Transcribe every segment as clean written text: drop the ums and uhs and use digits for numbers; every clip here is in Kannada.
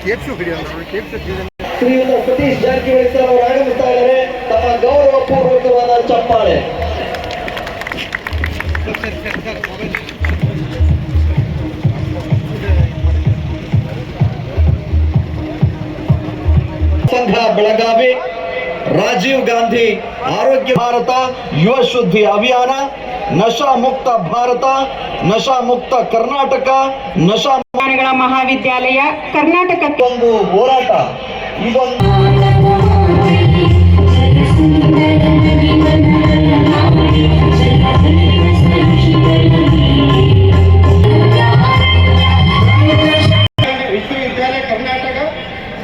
ಶ್ರೀಯುತ ಸತೀಶ್ ಜಾರಕಿಹೊಳಿ ಸರ್ ಅವರು ಆಗಮಿಸ್ತಾ ಇದ್ದಾರೆ. ತಮ್ಮ ಗೌರವ ಪೂರ್ವಕವಾದ ಚಪ್ಪಾಳೆ. ಸಂಘ ಬೆಳಗಾವಿ, ರಾಜೀವ್ ಗಾಂಧಿ ಆರೋಗ್ಯ ಭಾರತ ಯುವ ಶುದ್ಧಿ ಅಭಿಯಾನ, ನಶಾ ಮುಕ್ತ ಭಾರತ, ನಶಾ ಮುಕ್ತ ಕರ್ನಾಟಕ, ನಶಾ ಮಹಾವಿದ್ಯಾಲಯ ಕರ್ನಾಟಕಕ್ಕೊಂದು ಹೋರಾಟ. ಇದೊಂದು ವಿಶ್ವವಿದ್ಯಾಲಯ ಕರ್ನಾಟಕ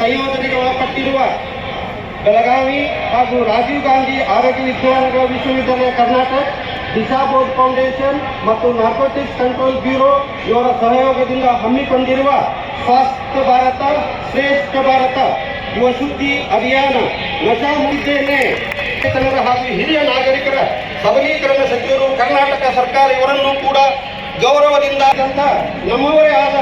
ಸಂಯೋಜನೆಗೆ ಒಳಪಟ್ಟಿರುವ ಬೆಳಗಾವಿ ಹಾಗೂ ರಾಜೀವ್ ಗಾಂಧಿ ಆರೋಗ್ಯ ವಿಜ್ಞಾನಗಳ ವಿಶ್ವವಿದ್ಯಾಲಯ ಕರ್ನಾಟಕ, ದಿಶಾ ಬೋರ್ಡ್ ಫೌಂಡೇಶನ್ ಮತ್ತು ನಾರ್ಕೋಟಿಕ್ಸ್ ಕಂಟ್ರೋಲ್ ಬ್ಯೂರೋ ಇವರ ಸಹಯೋಗದಿಂದ ಹಮ್ಮಿಕೊಂಡಿರುವ ಸ್ವಾಸ್ಥ್ಯ ಭಾರತ ಶ್ರೇಷ್ಠ ಭಾರತ ಯುವ ಶುದ್ಧಿ ಅಭಿಯಾನ ನಶಾ ಮುಕ್ತೇನೆ ಹಾಗೂ ಹಿರಿಯ ನಾಗರಿಕರ ಸಬಲೀಕರಣ ಸಚಿವರು ಕರ್ನಾಟಕ ಸರ್ಕಾರ ಇವರನ್ನು ಕೂಡ ಗೌರವದಿಂದ ನಮ್ಮವರೇ ಆದ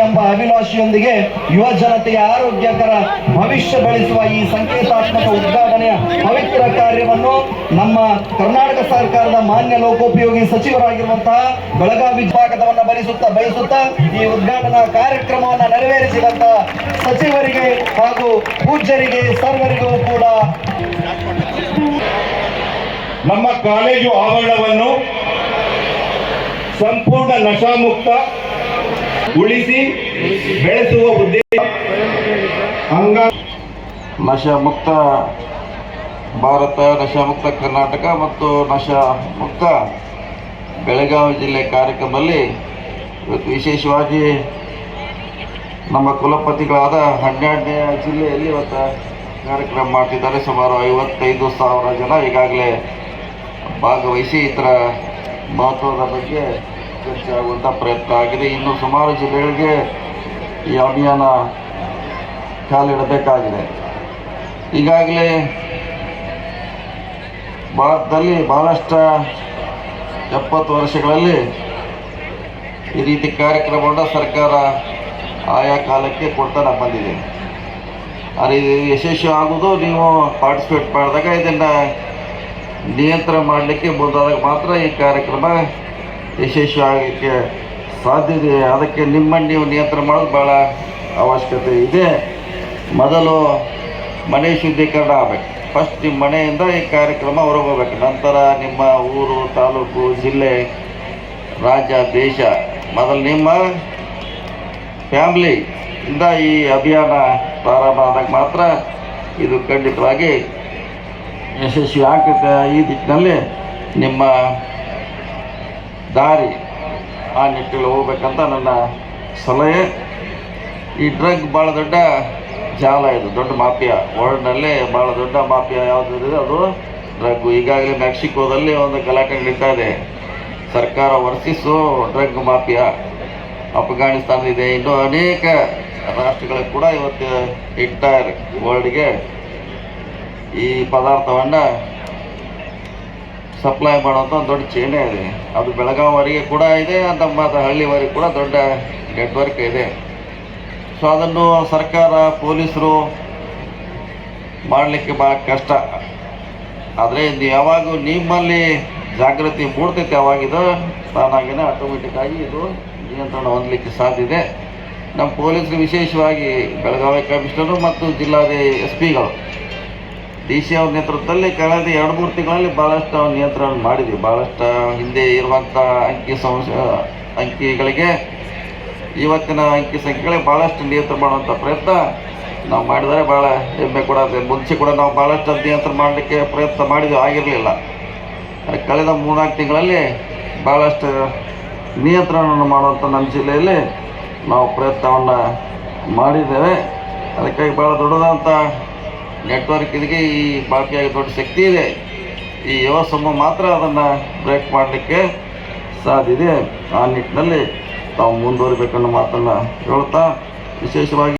ಎಂಬ ಅಭಿಲಾಷೆಯೊಂದಿಗೆ ಯುವ ಜನತೆಯ ಆರೋಗ್ಯಕರ ಭವಿಷ್ಯ ಬೆಳೆಸುವ ಈ ಸಂಕೇತಾತ್ಮಕ ಉದ್ಘಾಟನೆಯ ಪವಿತ್ರ ಕಾರ್ಯವನ್ನು ನಮ್ಮ ಕರ್ನಾಟಕ ಸರ್ಕಾರದ ಮಾನ್ಯ ಲೋಕೋಪಯೋಗಿ ಸಚಿವರಾಗಿರುವಂತಹ ಬೆಳಗಾವಿ ವಿಭಾಗದವನ್ನು ಬಯಸುತ್ತಾ ಈ ಉದ್ಘಾಟನಾ ಕಾರ್ಯಕ್ರಮವನ್ನು ನೆರವೇರಿಸಿದಂತಹ ಸಚಿವರಿಗೆ ಹಾಗೂ ಪೂಜ್ಯರಿಗೆ ಸರ್ವರಿಗೂ ಕೂಡ ನಮ್ಮ ಕಾಲೇಜು ಆವರಣವನ್ನು ಸಂಪೂರ್ಣ ನಶಾಮುಕ್ತ ಉಳಿಸಿ ಬೆಳೆಸುವ ಉದ್ದೇಶ ನಶಾ ಮುಕ್ತ ಭಾರತ, ನಶಾ ಮುಕ್ತ ಕರ್ನಾಟಕ ಮತ್ತು ನಶಾ ಮುಕ್ತ ಬೆಳಗಾವಿ ಜಿಲ್ಲೆ ಕಾರ್ಯಕ್ರಮದಲ್ಲಿ ಇವತ್ತು ವಿಶೇಷವಾಗಿ ನಮ್ಮ ಕುಲಪತಿಗಳಾದ 12ನೇ ಜಿಲ್ಲೆಯಲ್ಲಿ ಇವತ್ತು ಕಾರ್ಯಕ್ರಮ ಮಾಡ್ತಿದ್ದಾರೆ. ಸುಮಾರು 55,000 ಜನ ಈಗಾಗಲೇ ಭಾಗವಹಿಸಿ ಇದರ ಮಹತ್ವದ ಬಗ್ಗೆ ಚರ್ಚೆ ಆಗುವಂಥ ಪ್ರಯತ್ನ ಆಗಿದೆ. ಇನ್ನು ಸುಮಾರು ಜಿಲ್ಲೆಗಳಿಗೆ ಈ ಅಭಿಯಾನ ಕಾಲಿಡಬೇಕಾಗಿದೆ. ಈಗಾಗಲೇ ಭಾರತದಲ್ಲಿ ಬಹಳಷ್ಟು 70 ವರ್ಷಗಳಲ್ಲಿ ಈ ರೀತಿ ಕಾರ್ಯಕ್ರಮವನ್ನು ಸರ್ಕಾರ ಆಯಾ ಕಾಲಕ್ಕೆ ಕೊಡ್ತಾನೆ ಬಂದಿದೆ. ಆದರೆ ಇದು ಯಶಸ್ವಿ ಆಗೋದು ನೀವು ಪಾರ್ಟಿಸಿಪೇಟ್ ಮಾಡಿದಾಗ, ಇದನ್ನು ನಿಯಂತ್ರಣ ಮಾಡಲಿಕ್ಕೆ ಮುಂದಾದಾಗ ಮಾತ್ರ ಈ ಕಾರ್ಯಕ್ರಮ ಯಶಸ್ವಿ ಆಗಲಿಕ್ಕೆ ಸಾಧ್ಯತೆ. ಅದಕ್ಕೆ ನಿಮ್ಮನ್ನು ನೀವು ನಿಯಂತ್ರಣ ಮಾಡೋದು ಭಾಳ ಅವಶ್ಯಕತೆ ಇದೆ. ಮೊದಲು ಮನೆ ಶುದ್ಧೀಕರಣ ಆಗಬೇಕು. ಫಸ್ಟ್ ನಿಮ್ಮ ಮನೆಯಿಂದ ಈ ಕಾರ್ಯಕ್ರಮ ಹೊರಗೆ ಹೋಗ್ಬೇಕು. ನಂತರ ನಿಮ್ಮ ಊರು, ತಾಲೂಕು, ಜಿಲ್ಲೆ, ರಾಜ್ಯ, ದೇಶ, ಮೊದಲು ನಿಮ್ಮ ಫ್ಯಾಮ್ಲಿಯಿಂದ ಈ ಅಭಿಯಾನ ಪ್ರಾರಂಭ ಆದಾಗ ಮಾತ್ರ ಇದು ಖಂಡಿತವಾಗಿ ಯಶಸ್ವಿ ಆಗ್ತದೆ. ಈ ದಿಕ್ಕಿನಲ್ಲಿ ನಿಮ್ಮ ದಾರಿ ಆ ನಿಟ್ಟಿನಲ್ಲಿ ಹೋಗ್ಬೇಕಂತ ನನ್ನ ಸಲಹೆ. ಈ ಡ್ರಗ್ ಭಾಳ ದೊಡ್ಡ ಜಾಲ, ಇದು ದೊಡ್ಡ ಮಾಫಿಯಾ. ವರ್ಲ್ಡ್ನಲ್ಲೇ ಭಾಳ ದೊಡ್ಡ ಮಾಫಿಯಾ ಯಾವುದಿದೆ ಅದು ಡ್ರಗ್. ಈಗಾಗಲೇ ಮೆಕ್ಸಿಕೋದಲ್ಲಿ ಒಂದು ಗಲಾಟೆ ನಡೀತಾ ಇದೆ, ಸರ್ಕಾರ ವರ್ಸಿಸು ಡ್ರಗ್ ಮಾಫಿಯಾ. ಅಫ್ಘಾನಿಸ್ತಾನದಿದೆ, ಇನ್ನೂ ಅನೇಕ ರಾಷ್ಟ್ರಗಳಿಗೆ ಕೂಡ ಇವತ್ತು ಎಂಟೈರ್ ವರ್ಲ್ಡ್ಗೆ ಈ ಪದಾರ್ಥವನ್ನು ಸಪ್ಲೈ ಮಾಡುವಂಥ ದೊಡ್ಡ ಚೈನೇ ಇದೆ. ಅದು ಬೆಳಗಾವಿವರೆಗೆ ಕೂಡ ಇದೆ, ನಮ್ಮ ಹಳ್ಳಿವರೆಗೆ ಕೂಡ ದೊಡ್ಡ ನೆಟ್ವರ್ಕ್ ಇದೆ. ಸೊ ಅದನ್ನು ಸರ್ಕಾರ, ಪೊಲೀಸರು ಮಾಡಲಿಕ್ಕೆ ಭಾಳ ಕಷ್ಟ. ಆದರೆ ಇದು ಯಾವಾಗ ನಿಮ್ಮಲ್ಲಿ ಜಾಗೃತಿ ಮೂಡ್ತೈತೆ ಅವಾಗಿದು ತಾನಾಗಿನೇ ಆಟೋಮೆಟಿಕ್ಕಾಗಿ ಇದು ನಿಯಂತ್ರಣ ಹೊಂದಲಿಕ್ಕೆ ಸಾಧ್ಯ ಇದೆ. ನಮ್ಮ ಪೊಲೀಸರು ವಿಶೇಷವಾಗಿ ಬೆಳಗಾವಿ ಕಮಿಷನರು ಮತ್ತು ಜಿಲ್ಲಾದ SP ಗಳು DC ಅವ್ರ ನೇತೃತ್ವದಲ್ಲಿ ಕಳೆದ 2-3 ತಿಂಗಳಲ್ಲಿ ಭಾಳಷ್ಟು ನಿಯಂತ್ರಣ ಮಾಡಿದ್ವಿ. ಭಾಳಷ್ಟು ಹಿಂದೆ ಇರುವಂಥ ಅಂಕಿಗಳಿಗೆ ಇವತ್ತಿನ ಅಂಕಿ ಸಂಖ್ಯೆಗಳಿಗೆ ಭಾಳಷ್ಟು ನಿಯಂತ್ರಣ ಮಾಡುವಂಥ ಪ್ರಯತ್ನ ನಾವು ಮಾಡಿದರೆ ಭಾಳ ಹೆಮ್ಮೆ ಕೂಡ ಇದೆ. ಮುಂಚೆ ಕೂಡ ನಾವು ಭಾಳಷ್ಟು ನಿಯಂತ್ರಣ ಮಾಡಲಿಕ್ಕೆ ಪ್ರಯತ್ನ ಮಾಡಿದ್ವಿ, ಆಗಿರಲಿಲ್ಲ. ಕಳೆದ 3-4 ತಿಂಗಳಲ್ಲಿ ಭಾಳಷ್ಟು ನಿಯಂತ್ರಣವನ್ನು ಮಾಡುವಂಥ ನಮ್ಮ ಜಿಲ್ಲೆಯಲ್ಲಿ ನಾವು ಪ್ರಯತ್ನವನ್ನು ಮಾಡಿದ್ದೇವೆ. ಅದಕ್ಕಾಗಿ ಭಾಳ ದೊಡ್ಡದಂಥ ನೆಟ್ವರ್ಕ್ ಇದಕ್ಕೆ ಈ ಬಾಕಿಯಾಗಿ ದೊಡ್ಡ ಶಕ್ತಿ ಇದೆ. ಈ ಯುವ ಸಮೂಹ ಮಾತ್ರ ಅದನ್ನು ಬ್ರೇಕ್ ಮಾಡಲಿಕ್ಕೆ ಸಾಧ್ಯ ಇದೆ. ಆ ನಿಟ್ಟಿನಲ್ಲಿ ತಾವು ಮುಂದುವರಿಬೇಕನ್ನೋ ಮಾತನ್ನು ಹೇಳ್ತಾ ವಿಶೇಷವಾಗಿ